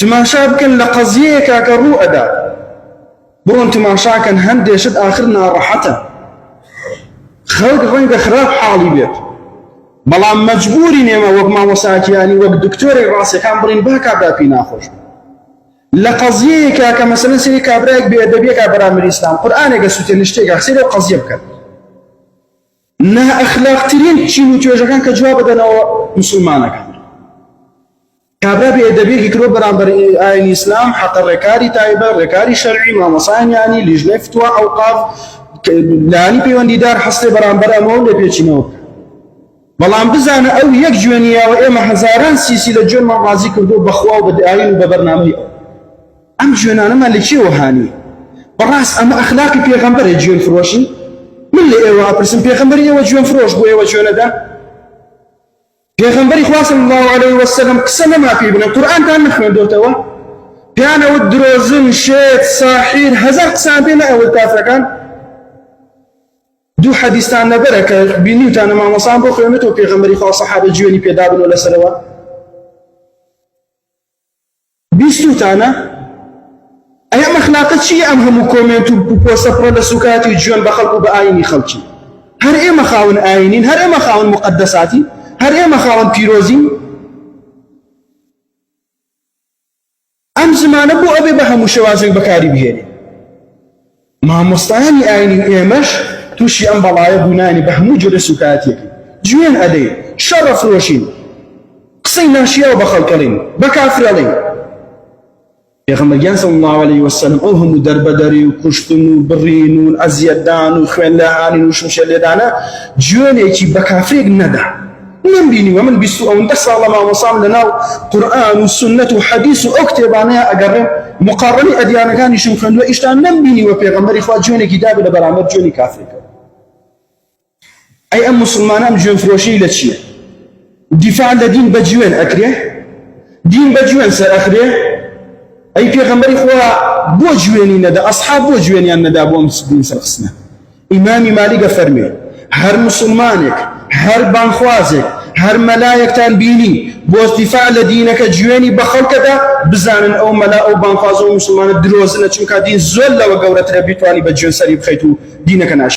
تماشا بكن لقضيك كروء دا بون تماشا كان هندشت آخرنا راحته خلق رنگ خراب حالي بيت بەڵام مەجبوری نێمە وەک مامۆساکیانی وەک دکتۆری ڕاستیەکان بڕین با کابرا پێی ناخۆش لە قەزیەیەکە کە مەسەلەن سەری کابرایەک بێئەدەبیەکە بەرامبەر ئیسلام قورئانێکە سووتێنە شتێکە سەیرە و قەزیە بکەن نائەخلاقترین چین و توێژەکان کە جواب بدەنەوە موسڵمانەکان کابرا بێئەدەبیەکی کرۆ بەرامبەر ئاینی ئیسلام حەقە ڕێکاری تایبەت ڕێکاری شەرعی مامۆسایانی لیژنەی فتوە ئەوقاف لانی پەیوەندیدار هەستێ بەرامبەر ئەمەوە لێ پێچینەوە بەڵام بزانە ئەو یەک جوێنیەوە ئێمە هەزاران سیسی لە جوێنمان ڕازی کردو بەخوا و بە ئاین و بە بەرنامەی ئەم جوێنانەمان لە کێوە هانی بەڕاست ئەمە ئەخلاقی پێغەمبەرە جوێن فرۆشی من لە ئێوە ئەپرسم پێغەمبەری ئێوە جوێن فرۆش بۆ ئێوە جوێنەدا پێغەمبەری خوا صلی الله علیه وسلم قسە نەما پێی بنێن قورئانتان نەخوێندۆتەوە پیانەوە درۆزن شێت ساحیر هەزار قسان پێ نەئەوە کافرەکان دوو حەدیثتان نەبەرە کە بینیوتانە مامۆسان بۆ خوێنێتەوە پێغەمبەری خوا سەحابە جوێنی پێدابنەوە لەسەرەوە بیستوتانە ئەی ئەم ئەخلاقە چییە ئەم هەموو کۆمێنت و پۆستە پڕە لە سوکاتی جوێن بە خەڵک و بە ئاینی خەڵکی هەر ئێمە خاون ئاینین هەر ئێمە خاون مقدساتی هەر ئێمە خاون پیرۆزین ئەم زمانە بۆ ئەبێ بە هەموو شێوازێک بەکاری بهێنێ مامۆستایانی ئاینی ئێمەش تووشی ئەم بەڵایە بوونانی بە هەموو جۆرە سوکاتێکی جوێن ئەدەین شەڕە فرۆشین قسەی ناشیاوە بە خەڵکەڵین بە کافرەڵین پێغەمبەریان صلی الله علیه وسلم ئەو هەموو دەربەدەری و کوشتن و بڕین و ئەزیەتدان و خوێن لە هاانین و شمشە لێدانە جوێنێکی بە کافرێک نەدا نەمبینیوە من 20 ساڵە مامۆسام لەناو قورئان و سنەت و حەدیث و ئەو کتێبانەیە ئەگەڕێم مقارنەی ئەدیانەکانیشم خوێندووە ئیشتان نەمبینیوە پێغەمبەری خوا جوێنێکی دابێ لە بەرامبەر جوێنی کافرێکە ئەی ئەم موسڵمانە ئەم جوێن فرۆشی لە چییە دیفاع لە دین بە جوێن ئەکرێ دین بە جوێن سەر ئەخرێ ئەی پێغەمبەری خوا بۆ جوێنی نەدا ئەسحاب بۆ جوێنیان نەدا بۆ دین سەرخستنە ئیمامی مالیکە فەرمێ هەر موسڵمانێک هەر بانخوازێک هەر مەلایەکتان بینی بۆ دیفاع لە دینەکە جوێنی بە خەڵکەدا بزانن ئەو مەلا ئەو بانخواز و موسڵمانە درۆزنە چونکە دین زۆر لەوە گەورەترە بیتوانی بە جوێن سەری بخەیت و دینەکە ناشێت